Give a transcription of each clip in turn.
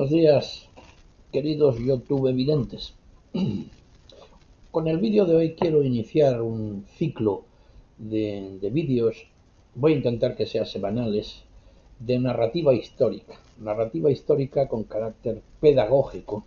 Buenos días, queridos YouTube videntes. Con el vídeo de hoy quiero iniciar un ciclo de vídeos, voy a intentar que sean semanales, de narrativa histórica con carácter pedagógico,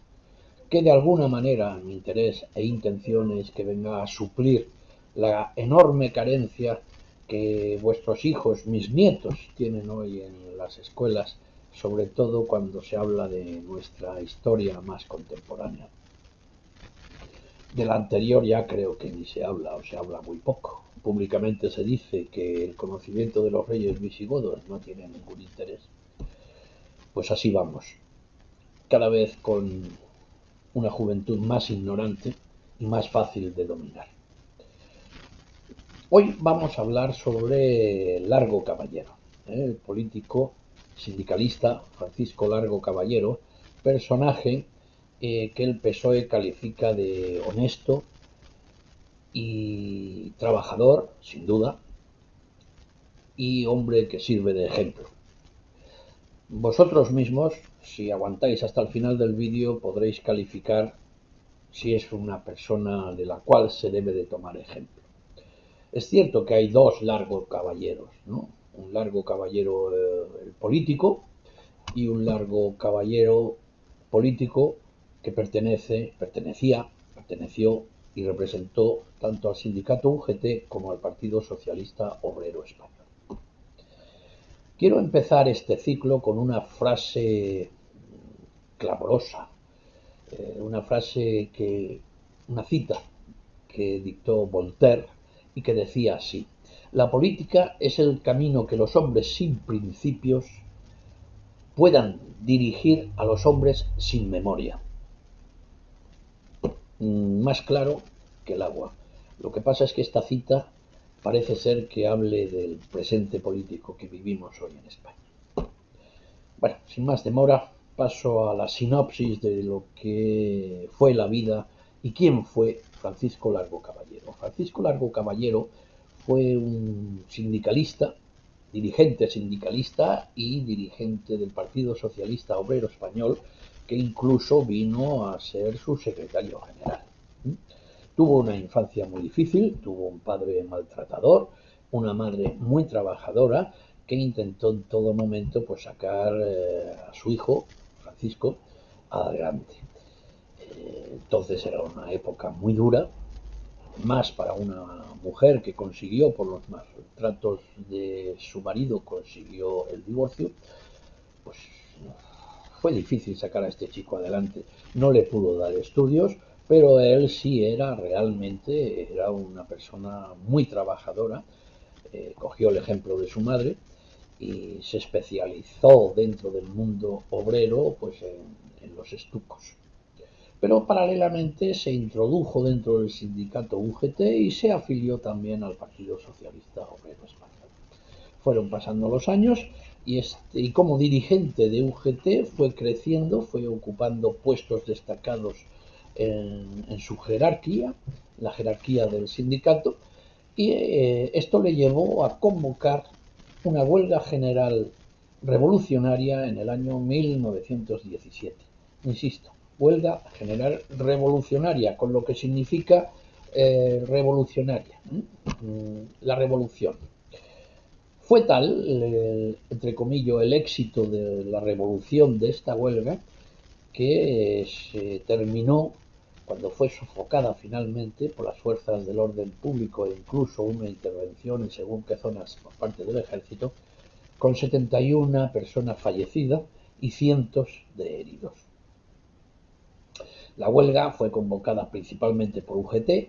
que de alguna manera mi interés e intención es que venga a suplir la enorme carencia que vuestros hijos, mis nietos, tienen hoy en las escuelas, sobre todo cuando se habla de nuestra historia más contemporánea. De la anterior ya creo que ni se habla o se habla muy poco. Públicamente se dice que el conocimiento de los reyes visigodos no tiene ningún interés. Pues así vamos, cada vez con una juventud más ignorante y más fácil de dominar. Hoy vamos a hablar sobre Largo Caballero, el político sindicalista Francisco Largo Caballero, personaje que el PSOE califica de honesto y trabajador, sin duda, y hombre que sirve de ejemplo. Vosotros mismos, si aguantáis hasta el final del vídeo, podréis calificar si es una persona de la cual se debe de tomar ejemplo. Es cierto que hay dos Largo Caballeros, ¿no? Un Largo Caballero el político y un Largo Caballero político que perteneció y representó tanto al sindicato UGT como al Partido Socialista Obrero Español. Quiero empezar este ciclo con una frase clamorosa, una cita que dictó Voltaire y que decía así: la política es el camino que los hombres sin principios puedan dirigir a los hombres sin memoria. Más claro que el agua. Lo que pasa es que esta cita parece ser que hable del presente político que vivimos hoy en España. Bueno, sin más demora, paso a la sinopsis de lo que fue la vida y quién fue Francisco Largo Caballero. Francisco Largo Caballero fue un sindicalista, dirigente sindicalista y dirigente del Partido Socialista Obrero Español, que incluso vino a ser su secretario general. Tuvo una infancia muy difícil, tuvo un padre maltratador, una madre muy trabajadora, que intentó en todo momento pues sacar a su hijo, Francisco, adelante. Entonces era una época muy dura, más para una mujer que consiguió, por los maltratos de su marido, consiguió el divorcio. Pues fue difícil sacar a este chico adelante. No le pudo dar estudios, pero él sí era una persona muy trabajadora. Cogió el ejemplo de su madre y se especializó dentro del mundo obrero pues en los estucos. Pero paralelamente se introdujo dentro del sindicato UGT y se afilió también al Partido Socialista Obrero Español. Fueron pasando los años y como dirigente de UGT fue creciendo, fue ocupando puestos destacados en su jerarquía, la jerarquía del sindicato, y esto le llevó a convocar una huelga general revolucionaria en el año 1917. Insisto, huelga general revolucionaria, con lo que significa revolucionaria, la revolución. Fue tal, entre comillas, el éxito de la revolución de esta huelga que se terminó cuando fue sofocada finalmente por las fuerzas del orden público e incluso una intervención en según qué zonas por parte del ejército, con 71 personas fallecidas y cientos de heridos. La huelga fue convocada principalmente por UGT,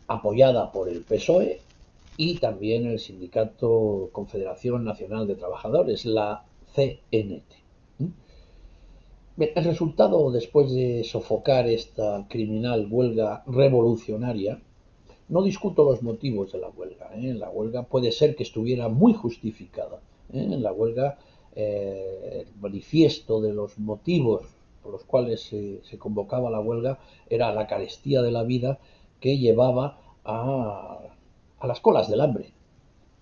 apoyada por el PSOE y también el sindicato Confederación Nacional de Trabajadores, la CNT. El resultado, después de sofocar esta criminal huelga revolucionaria, no discuto los motivos de la huelga. La huelga puede ser que estuviera muy justificada. En la huelga, el manifiesto de los motivos por los cuales se convocaba la huelga era la carestía de la vida que llevaba a las colas del hambre,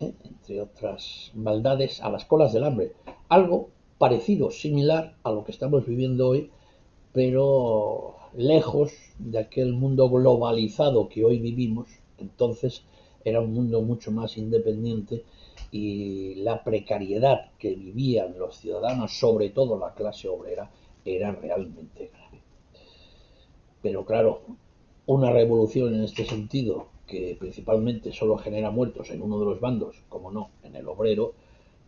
entre otras maldades, a las colas del hambre. Algo parecido, similar a lo que estamos viviendo hoy, pero lejos de aquel mundo globalizado que hoy vivimos. Entonces era un mundo mucho más independiente y la precariedad que vivían los ciudadanos, sobre todo la clase obrera, era realmente grave. Pero claro, una revolución en este sentido, que principalmente solo genera muertos en uno de los bandos, como no, en el obrero,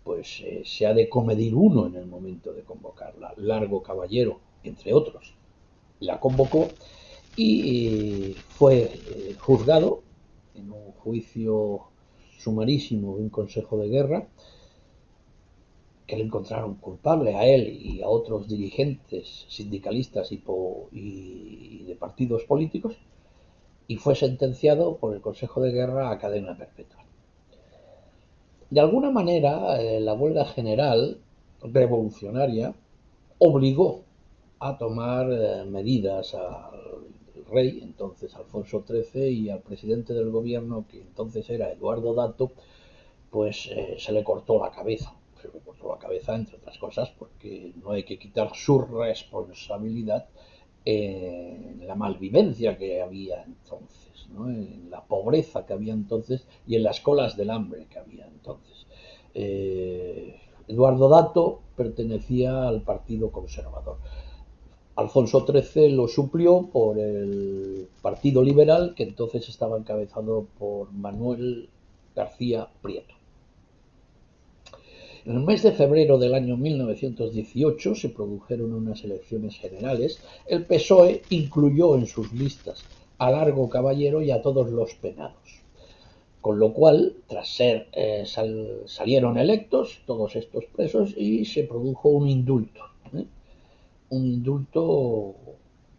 pues se ha de comedir uno en el momento de convocarla. Largo Caballero, entre otros, la convocó y fue juzgado en un juicio sumarísimo de un consejo de guerra, que le encontraron culpable a él y a otros dirigentes sindicalistas y de partidos políticos, y fue sentenciado por el Consejo de Guerra a cadena perpetua. De alguna manera, la huelga general revolucionaria obligó a tomar medidas al rey, entonces Alfonso XIII, y al presidente del gobierno, que entonces era Eduardo Dato, pues se le cortó la cabeza. Se le cortó la cabeza, entre otras cosas, porque no hay que quitar su responsabilidad en la malvivencia que había entonces, ¿no? En la pobreza que había entonces y en las colas del hambre que había entonces. Eduardo Dato pertenecía al Partido Conservador. Alfonso XIII lo suplió por el Partido Liberal, que entonces estaba encabezado por Manuel García Prieto. En el mes de febrero del año 1918 se produjeron unas elecciones generales. El PSOE incluyó en sus listas a Largo Caballero y a todos los penados. Con lo cual, tras ser salieron electos todos estos presos y se produjo un indulto. Un indulto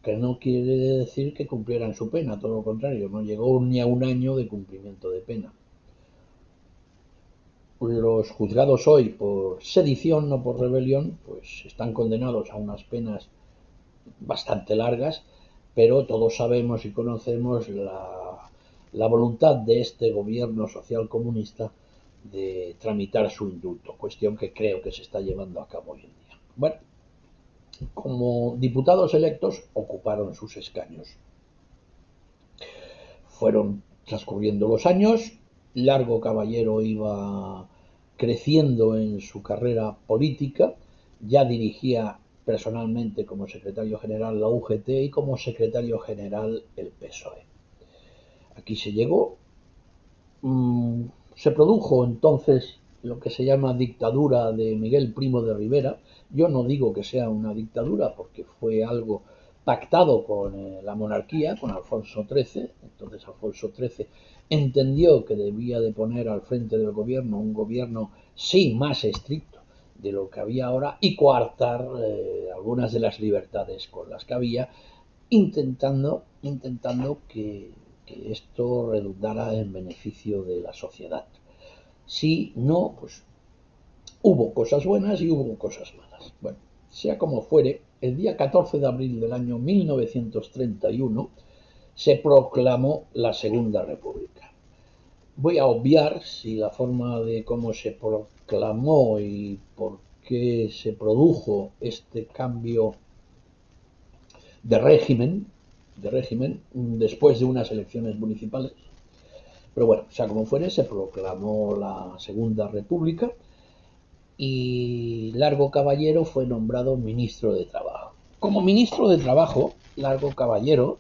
que no quiere decir que cumplieran su pena, todo lo contrario, no llegó ni a un año de cumplimiento de pena. Los juzgados hoy por sedición, no por rebelión, pues están condenados a unas penas bastante largas, pero todos sabemos y conocemos la voluntad de este gobierno social comunista de tramitar su indulto, cuestión que creo que se está llevando a cabo hoy en día. Bueno, como diputados electos ocuparon sus escaños. Fueron transcurriendo los años, Largo Caballero iba creciendo en su carrera política, ya dirigía personalmente como secretario general la UGT y como secretario general el PSOE. Aquí se llegó, se produjo entonces lo que se llama dictadura de Miguel Primo de Rivera. Yo no digo que sea una dictadura porque fue algo pactado con la monarquía, con Alfonso XIII. Entonces Alfonso XIII entendió que debía de poner al frente del gobierno un gobierno sí más estricto de lo que había ahora y coartar algunas de las libertades con las que había, intentando que esto redundara en beneficio de la sociedad. Si no, pues hubo cosas buenas y hubo cosas malas. Bueno, sea como fuere, el día 14 de abril del año 1931 se proclamó la Segunda República. Voy a obviar si la forma de cómo se proclamó y por qué se produjo este cambio de régimen después de unas elecciones municipales. Pero bueno, sea como fuere, se proclamó la Segunda República y Largo Caballero fue nombrado ministro de Trabajo. Como ministro de Trabajo, Largo Caballero,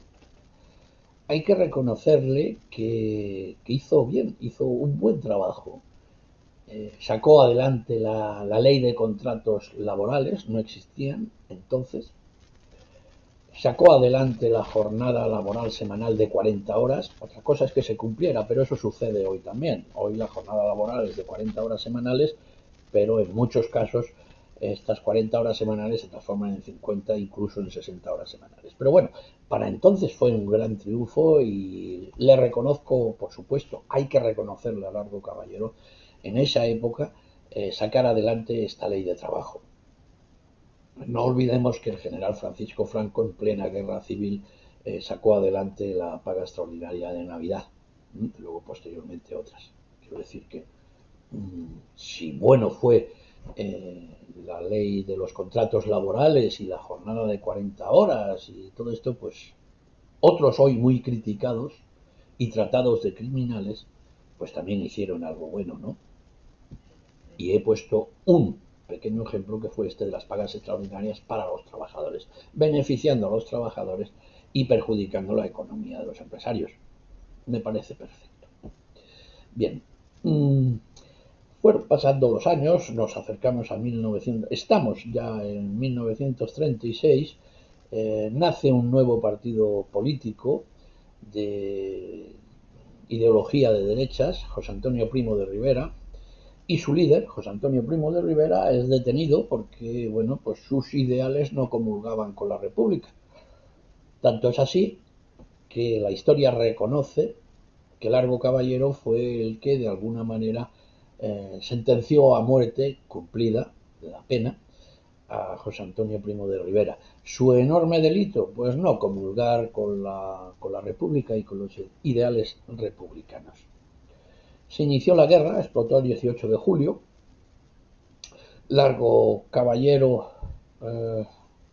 hay que reconocerle que hizo bien, hizo un buen trabajo. Sacó adelante la ley de contratos laborales, no existían entonces. Sacó adelante la jornada laboral semanal de 40 horas. Otra cosa es que se cumpliera, pero eso sucede hoy también. Hoy la jornada laboral es de 40 horas semanales, pero en muchos casos estas 40 horas semanales se transforman en 50, incluso en 60 horas semanales. Pero bueno, para entonces fue un gran triunfo y le reconozco, por supuesto, hay que reconocerle a Largo Caballero, en esa época, sacar adelante esta ley de trabajo. No olvidemos que el general Francisco Franco, en plena guerra civil, sacó adelante la paga extraordinaria de Navidad, luego posteriormente otras. Quiero decir que si bueno fue la ley de los contratos laborales y la jornada de 40 horas y todo esto, pues otros hoy muy criticados y tratados de criminales, pues también hicieron algo bueno, ¿no? Y he puesto un pequeño ejemplo que fue este de las pagas extraordinarias para los trabajadores, beneficiando a los trabajadores y perjudicando la economía de los empresarios. Me parece perfecto. Bien, fueron pasando los años, nos acercamos a 1900, estamos ya en 1936, nace un nuevo partido político de ideología de derechas, José Antonio Primo de Rivera, y su líder, José Antonio Primo de Rivera, es detenido porque, bueno, pues sus ideales no comulgaban con la República. Tanto es así que la historia reconoce que Largo Caballero fue el que, de alguna manera, sentenció a muerte cumplida la pena a José Antonio Primo de Rivera. Su enorme delito, pues no comulgar con la República y con los ideales republicanos. Se inició la guerra, explotó el 18 de julio. Largo Caballero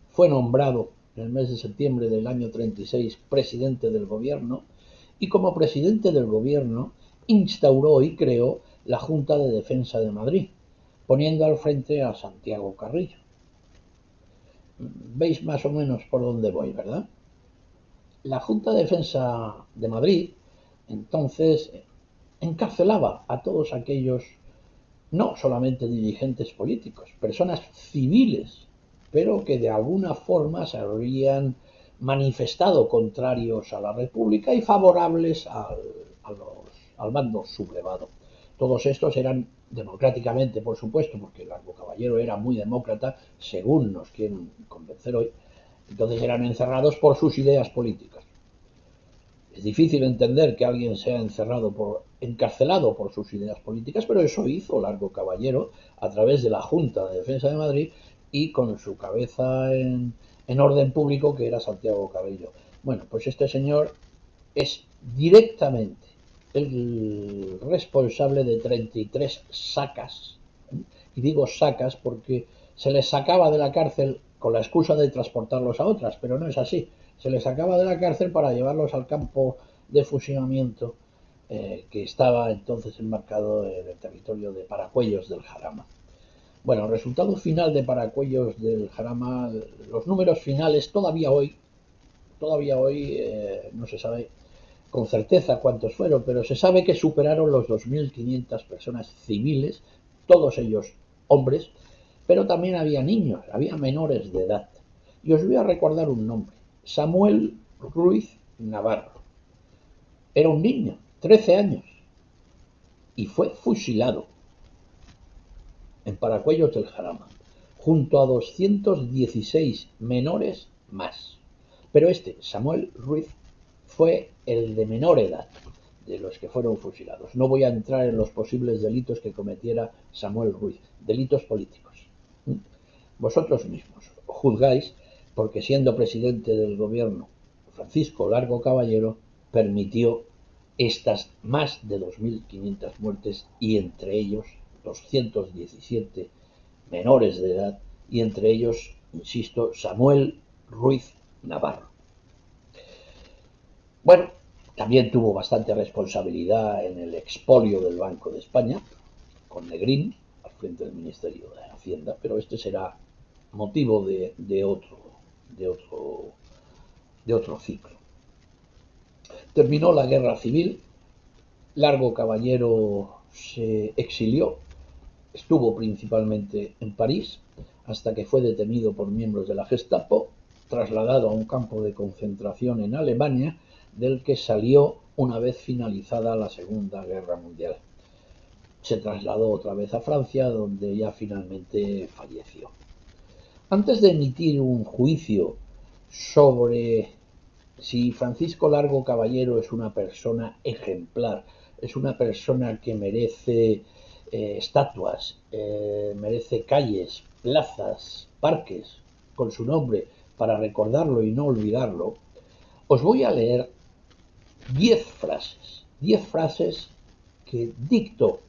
fue nombrado en el mes de septiembre del año 36 presidente del gobierno, y como presidente del gobierno instauró y creó la Junta de Defensa de Madrid, poniendo al frente a Santiago Carrillo. Veis más o menos por dónde voy, ¿verdad? La Junta de Defensa de Madrid entonces encarcelaba a todos aquellos, no solamente dirigentes políticos, personas civiles, pero que de alguna forma se habrían manifestado contrarios a la República y favorables al mando sublevado. Todos estos eran democráticamente, por supuesto, porque Largo Caballero era muy demócrata, según nos quieren convencer hoy, entonces eran encerrados por sus ideas políticas. Es difícil entender que alguien sea encarcelado por sus ideas políticas, pero eso hizo Largo Caballero a través de la Junta de Defensa de Madrid y con su cabeza en orden público, que era Santiago Carrillo. Bueno, pues este señor es directamente el responsable de 33 sacas, y digo sacas porque se les sacaba de la cárcel con la excusa de transportarlos a otras, pero no es así. Se les sacaba de la cárcel para llevarlos al campo de fusilamiento que estaba entonces enmarcado en el territorio de Paracuellos del Jarama. Bueno, el resultado final de Paracuellos del Jarama, los números finales todavía hoy no se sabe con certeza cuántos fueron, pero se sabe que superaron los 2.500 personas civiles, todos ellos hombres, pero también había niños, había menores de edad. Y os voy a recordar un nombre: Samuel Ruiz Navarro. Era un niño, 13 años, y fue fusilado en Paracuellos del Jarama, junto a 216 menores más. Pero Samuel Ruiz, fue el de menor edad de los que fueron fusilados. No voy a entrar en los posibles delitos que cometiera Samuel Ruiz, delitos políticos. Vosotros mismos juzgáis, porque siendo presidente del gobierno Francisco Largo Caballero permitió estas más de 2.500 muertes, y entre ellos 217 menores de edad, y entre ellos, insisto, Samuel Ruiz Navarro. Bueno, también tuvo bastante responsabilidad en el expolio del Banco de España, con Negrín al frente del Ministerio de Hacienda, pero este será motivo de otro ciclo. Terminó la guerra civil, Largo Caballero se exilió, estuvo principalmente en París, hasta que fue detenido por miembros de la Gestapo, trasladado a un campo de concentración en Alemania, del que salió una vez finalizada la Segunda Guerra Mundial. Se trasladó otra vez a Francia, donde ya finalmente falleció. Antes de emitir un juicio sobre si Francisco Largo Caballero es una persona ejemplar, es una persona que merece estatuas, merece calles, plazas, parques con su nombre para recordarlo y no olvidarlo, os voy a leer 10 frases que dictó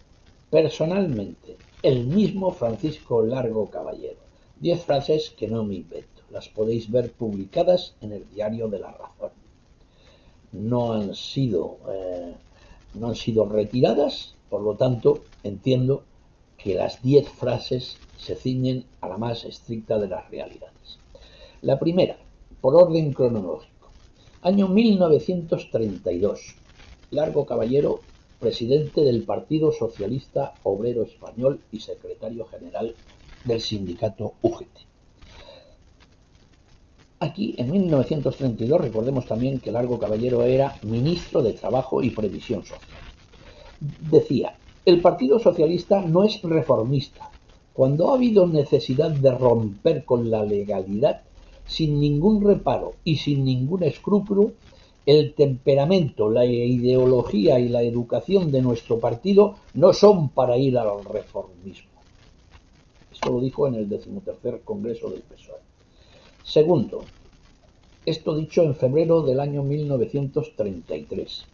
personalmente el mismo Francisco Largo Caballero. 10 frases que no me invento. Las podéis ver publicadas en el Diario de la Razón. No han sido retiradas, por lo tanto, entiendo que las 10 frases se ciñen a la más estricta de las realidades. La primera, por orden cronológico. Año 1932. Largo Caballero, presidente del Partido Socialista Obrero Español y secretario general del sindicato UGT. Aquí, en 1932, recordemos también que Largo Caballero era ministro de Trabajo y Previsión Social. Decía, el Partido Socialista no es reformista. Cuando ha habido necesidad de romper con la legalidad, sin ningún reparo y sin ningún escrúpulo, el temperamento, la ideología y la educación de nuestro partido no son para ir al reformismo. Esto lo dijo en el 13º Congreso del PSOE. Segundo, esto dicho en febrero del año 1933.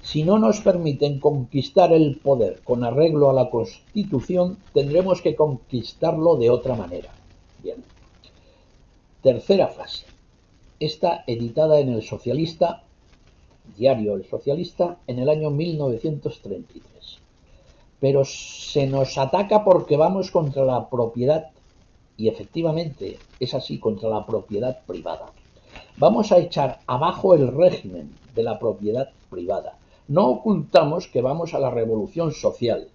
Si no nos permiten conquistar el poder con arreglo a la Constitución, tendremos que conquistarlo de otra manera. Bien. Tercera frase. Esta editada en El Socialista, diario El Socialista, en el año 1933. Pero se nos ataca porque vamos contra la propiedad, y efectivamente es así, contra la propiedad privada. Vamos a echar abajo el régimen de la propiedad privada. No ocultamos que vamos a la revolución social.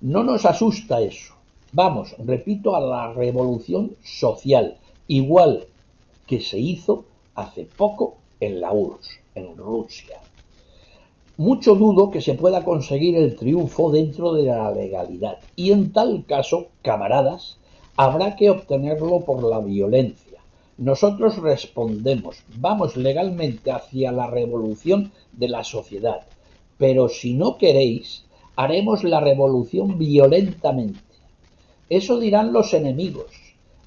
No nos asusta eso. Vamos, repito, a la revolución social, igual que se hizo hace poco en la URSS, en Rusia. Mucho dudo que se pueda conseguir el triunfo dentro de la legalidad, y en tal caso, camaradas, habrá que obtenerlo por la violencia. Nosotros respondemos, vamos legalmente hacia la revolución de la sociedad, pero si no queréis, haremos la revolución violentamente. Eso dirán los enemigos,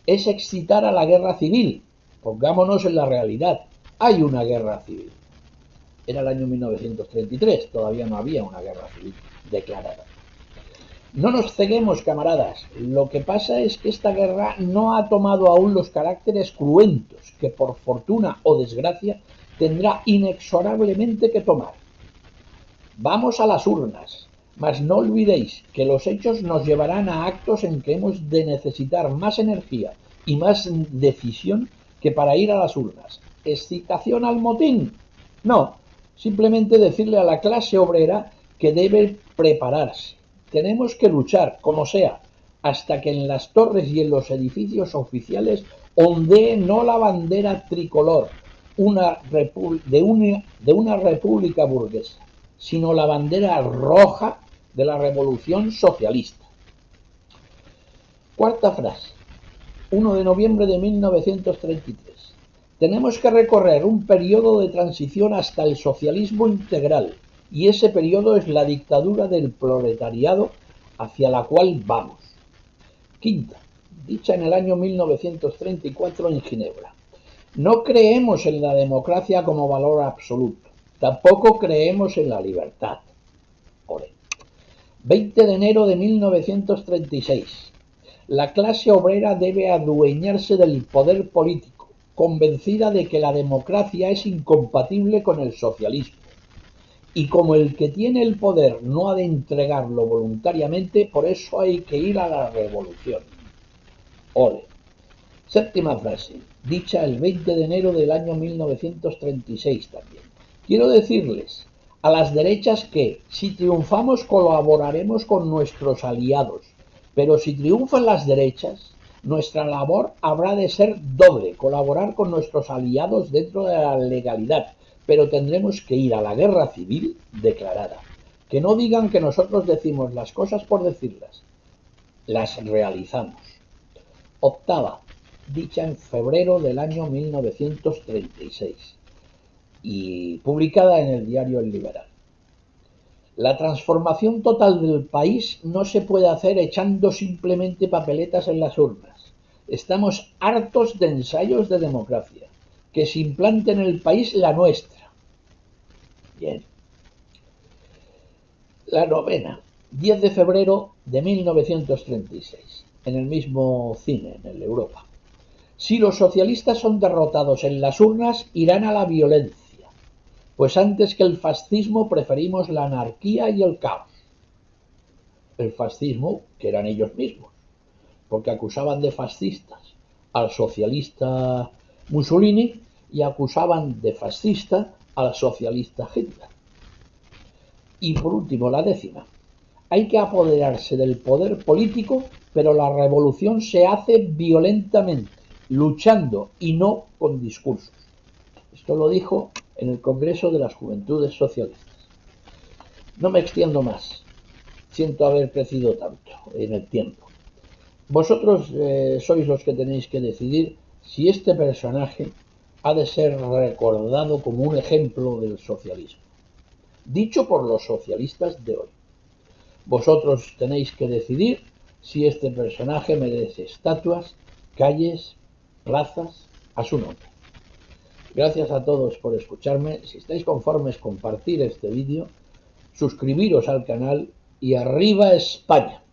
es excitar a la guerra civil. Pongámonos en la realidad, hay una guerra civil. Era el año 1933, todavía no había una guerra civil declarada. No nos ceguemos, camaradas, lo que pasa es que esta guerra no ha tomado aún los caracteres cruentos que por fortuna o desgracia tendrá inexorablemente que tomar. Vamos a las urnas, mas no olvidéis que los hechos nos llevarán a actos en que hemos de necesitar más energía y más decisión que para ir a las urnas. ¿Excitación al motín? No, simplemente decirle a la clase obrera que debe prepararse. Tenemos que luchar, como sea, hasta que en las torres y en los edificios oficiales ondee no la bandera tricolor de una república burguesa, sino la bandera roja de la revolución socialista. Cuarta frase. 1 de noviembre de 1933. Tenemos que recorrer un periodo de transición hasta el socialismo integral, y ese periodo es la dictadura del proletariado hacia la cual vamos. Quinta, dicha en el año 1934 en Ginebra. No creemos en la democracia como valor absoluto, tampoco creemos en la libertad. Ore. 20 de enero de 1936. La clase obrera debe adueñarse del poder político, convencida de que la democracia es incompatible con el socialismo. Y como el que tiene el poder no ha de entregarlo voluntariamente, por eso hay que ir a la revolución. Ole. Séptima frase, dicha el 20 de enero del año 1936 también. Quiero decirles a las derechas que, si triunfamos, colaboraremos con nuestros aliados, pero si triunfan las derechas, nuestra labor habrá de ser doble, colaborar con nuestros aliados dentro de la legalidad, pero tendremos que ir a la guerra civil declarada. Que no digan que nosotros decimos las cosas por decirlas, las realizamos. Octava, dicha en febrero del año 1936 y publicada en el diario El Liberal. La transformación total del país no se puede hacer echando simplemente papeletas en las urnas. Estamos hartos de ensayos de democracia. Que se implante en el país la nuestra. Bien. La novena, 10 de febrero de 1936, en el mismo cine, en el Europa. Si los socialistas son derrotados en las urnas, irán a la violencia, pues antes que el fascismo preferimos la anarquía y el caos. El fascismo, que eran ellos mismos, porque acusaban de fascistas al socialista Mussolini y acusaban de fascista al socialista Hitler. Y por último, la décima. Hay que apoderarse del poder político, pero la revolución se hace violentamente, luchando y no con discursos. Esto lo dijo en el Congreso de las Juventudes Socialistas. No me extiendo más. Siento haber crecido tanto en el tiempo. Vosotros sois los que tenéis que decidir si este personaje ha de ser recordado como un ejemplo del socialismo, dicho por los socialistas de hoy. Vosotros tenéis que decidir si este personaje merece estatuas, calles, plazas a su nombre. Gracias a todos por escucharme. Si estáis conformes, compartir este vídeo, suscribiros al canal y ¡arriba España!